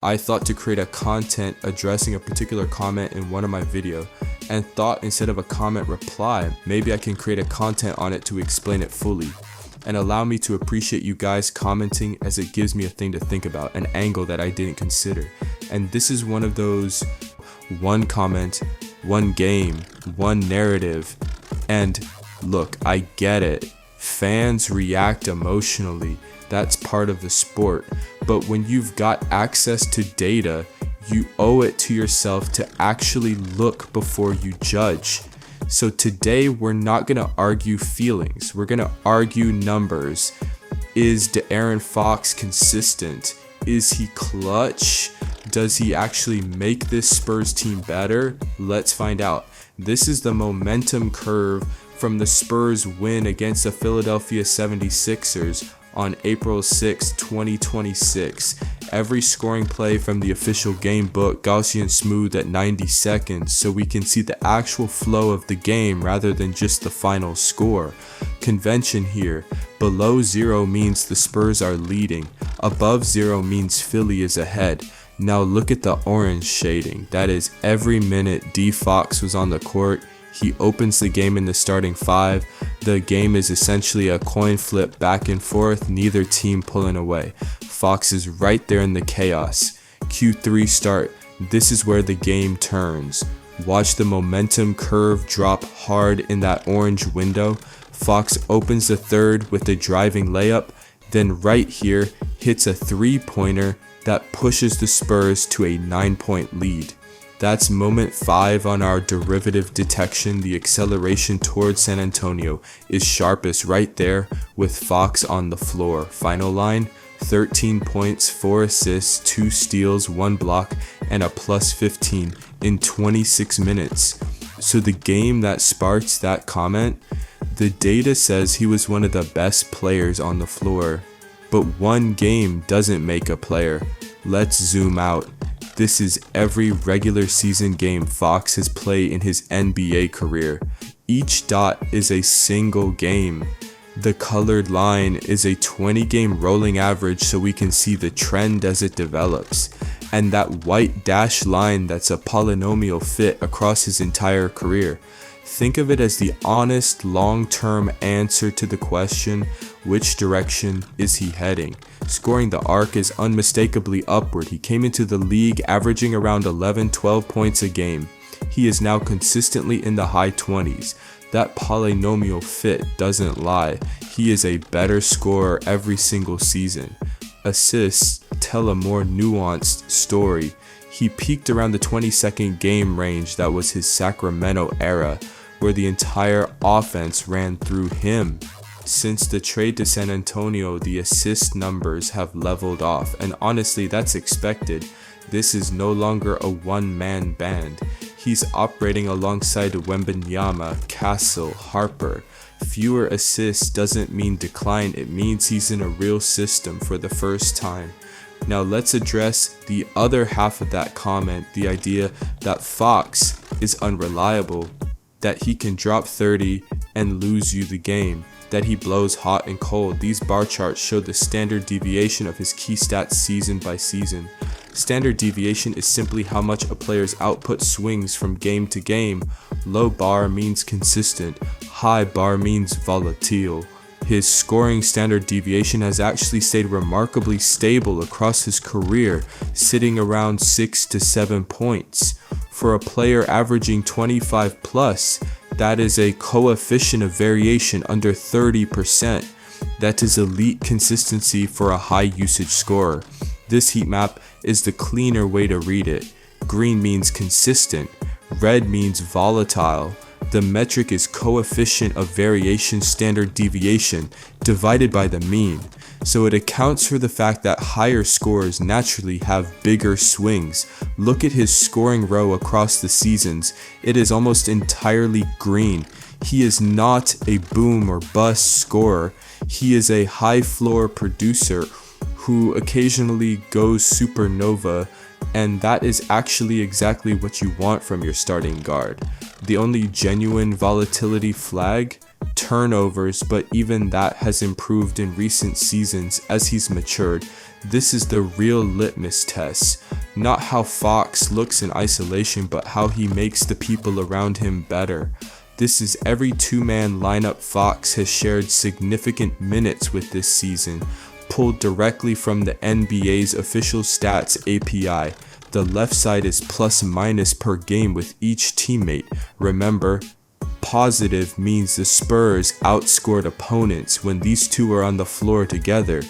I thought to create a content addressing a particular comment in one of my videos, and thought instead of a comment reply, maybe I can create a content on it to explain it fully and allow me to appreciate you guys commenting, as it gives me a thing to think about, an angle that I didn't consider. And this is one of those one comment, one game, one narrative. And look, I get it. Fans react emotionally. That's part of the sport. But when you've got access to data, you owe it to yourself to actually look before you judge. So today we're not going to argue feelings. We're going to argue numbers. Is De'Aaron Fox consistent? Is he clutch? Does he actually make this Spurs team better? Let's find out. This is the momentum curve from the Spurs win against the Philadelphia 76ers on April 6, 2026. Every scoring play from the official game book Gaussian smooth at 90 seconds, so we can see the actual flow of the game rather than just the final score. Convention here: below 0 means the Spurs are leading, above 0 means Philly is ahead. Now look at the orange shading. That is every minute D Fox was on the court. He opens the game in the starting 5. The game is essentially a coin flip back and forth, neither team pulling away. Fox is right there in the chaos. Q3 start. This is where the game turns. Watch the momentum curve drop hard in that orange window. Fox opens the third with a driving layup, then right here hits a 3-pointer that pushes the Spurs to a 9-point lead. That's moment 5 on our derivative detection. The acceleration towards San Antonio is sharpest right there with Fox on the floor. Final line: 13 points, 4 assists, 2 steals, 1 block, and a plus 15 in 26 minutes. So the game that sparks that comment, the data says he was one of the best players on the floor. But one game doesn't make a player. Let's zoom out. This is every regular season game Fox has played in his NBA career. Each dot is a single game. The colored line is a 20-game rolling average, so we can see the trend as it develops. And that white dashed line, that's a polynomial fit across his entire career. Think of it as the honest, long-term answer to the question, which direction is he heading? Scoring the arc is unmistakably upward. He came into the league averaging around 11-12 points a game. He is now consistently in the high 20s. That polynomial fit doesn't lie. He is a better scorer every single season. Assists tell a more nuanced story. He peaked around the 22nd game range. That was his Sacramento era, where the entire offense ran through him. Since the trade to San Antonio, the assist numbers have leveled off, and honestly, that's expected. This is no longer a one-man band. He's operating alongside WEMBY, Castle, Harper. Fewer assists doesn't mean decline, it means he's in a real system for the first time. Now let's address the other half of that comment, the idea that Fox is unreliable, that he can drop 30 and lose you the game, that he blows hot and cold. These bar charts show the standard deviation of his key stats season by season. Standard deviation is simply how much a player's output swings from game to game. Low bar means consistent, high bar means volatile. His scoring standard deviation has actually stayed remarkably stable across his career, sitting around 6 to 7 points. For a player averaging 25 plus, that is a coefficient of variation under 30%. That is elite consistency for a high usage scorer. This heat map is the cleaner way to read it. Green means consistent, red means volatile. The metric is coefficient of variation standard deviation divided by the mean. So it accounts for the fact that higher scorers naturally have bigger swings. Look at his scoring row across the seasons. It is almost entirely green. He is not a boom or bust scorer. He is a high floor producer who occasionally goes supernova, and that is actually exactly what you want from your starting guard. The only genuine volatility flag? Turnovers, but even that has improved in recent seasons as he's matured. This is the real litmus test. Not how Fox looks in isolation, but how he makes the people around him better. This is every two-man lineup Fox has shared significant minutes with this season, pulled directly from the NBA's official stats API. The left side is plus minus per game with each teammate. Remember, positive means the Spurs outscored opponents when these two are on the floor together.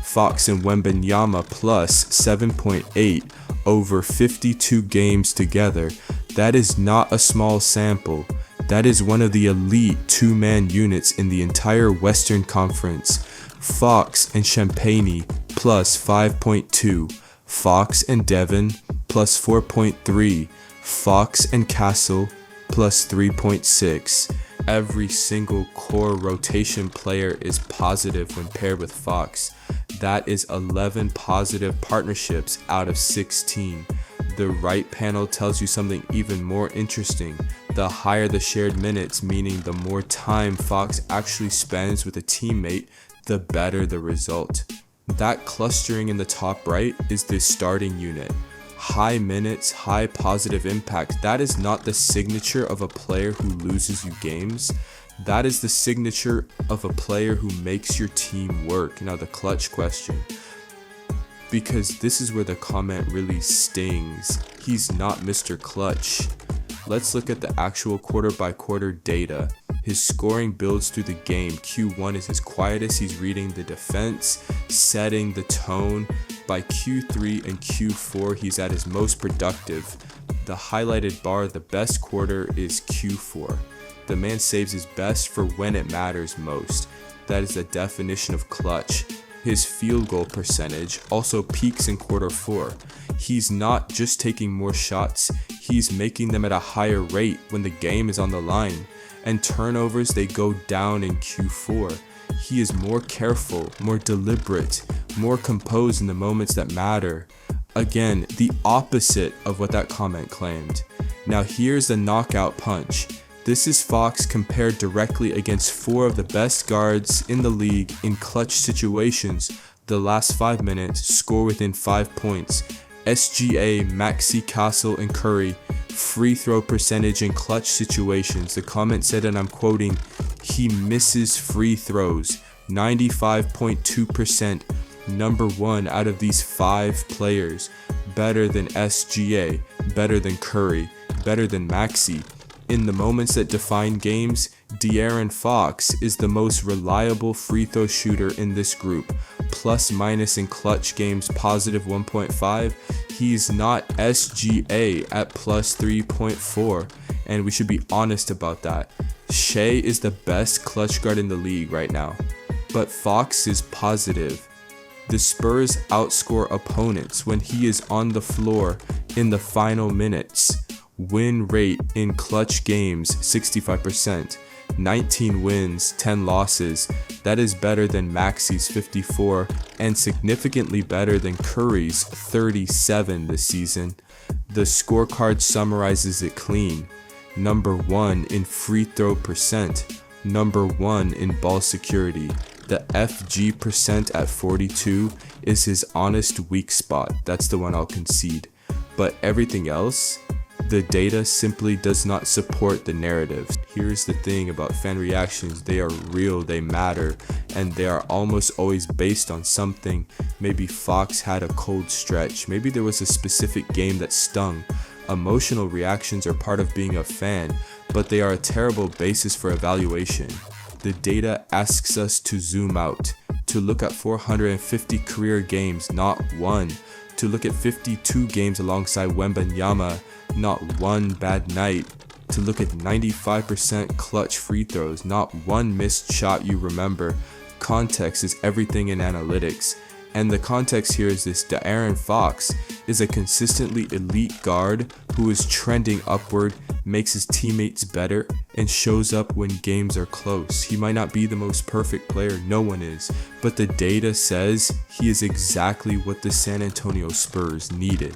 Fox and Wembanyama plus 7.8 over 52 games together. That is not a small sample. That is one of the elite two-man units in the entire Western Conference. Fox and Champagnie plus 5.2. Fox and Devin plus 4.3. Fox and Castle plus 3.6. Every single core rotation player is positive when paired with Fox. That is 11 positive partnerships out of 16. The right panel tells you something even more interesting. The higher the shared minutes, meaning the more time Fox actually spends with a teammate, the better the result. That clustering in the top right is the starting unit. High minutes, high positive impact. That is not the signature of a player who loses you games. That is the signature of a player who makes your team work. Now the clutch question, because this is where the comment really stings. He's not Mr. Clutch. Let's look at the actual quarter by quarter data. His scoring builds through the game. Q1 is his quietest. He's reading the defense, setting the tone. By Q3 and Q4, he's at his most productive. The highlighted bar, the best quarter, is Q4. The man saves his best for when it matters most. That is the definition of clutch. His field goal percentage also peaks in quarter 4. He's not just taking more shots, he's making them at a higher rate when the game is on the line. And turnovers, they go down in Q4. He is more careful, more deliberate, more composed in the moments that matter. Again, the opposite of what that comment claimed. Now here's the knockout punch. This is Fox compared directly against 4 of the best guards in the league in clutch situations. The last 5 minutes, score within 5 points. SGA, Maxey, Castle, and Curry, free throw percentage in clutch situations. The comment said, and I'm quoting, he misses free throws, 95.2%, number 1 out of these 5 players, better than SGA, better than Curry, better than Maxey. In the moments that define games, De'Aaron Fox is the most reliable free throw shooter in this group. Plus minus in clutch games, positive 1.5. He's not SGA at plus 3.4, and we should be honest about that. Shea is the best clutch guard in the league right now, but Fox is positive. The Spurs outscore opponents when he is on the floor in the final minutes. Win rate in clutch games, 65%. 19 wins, 10 losses. That is better than Maxey's 54 and significantly better than Curry's 37 this season. The scorecard summarizes it clean. Number 1 in free throw percent. Number 1 in ball security. The FG percent at 42 is his honest weak spot. That's the one I'll concede. But everything else, the data simply does not support the narrative. Here's the thing about fan reactions, they are real, they matter, and they are almost always based on something. Maybe Fox had a cold stretch, maybe there was a specific game that stung. Emotional reactions are part of being a fan, but they are a terrible basis for evaluation. The data asks us to zoom out, to look at 450 career games, not one. To look at 52 games alongside Wembanyama, not one bad night. To look at 95% clutch free throws, not one missed shot you remember. Context is everything in analytics. And the context here is this: De'Aaron Fox is a consistently elite guard who is trending upward, makes his teammates better, and shows up when games are close. He might not be the most perfect player, no one is, but the data says he is exactly what the San Antonio Spurs needed.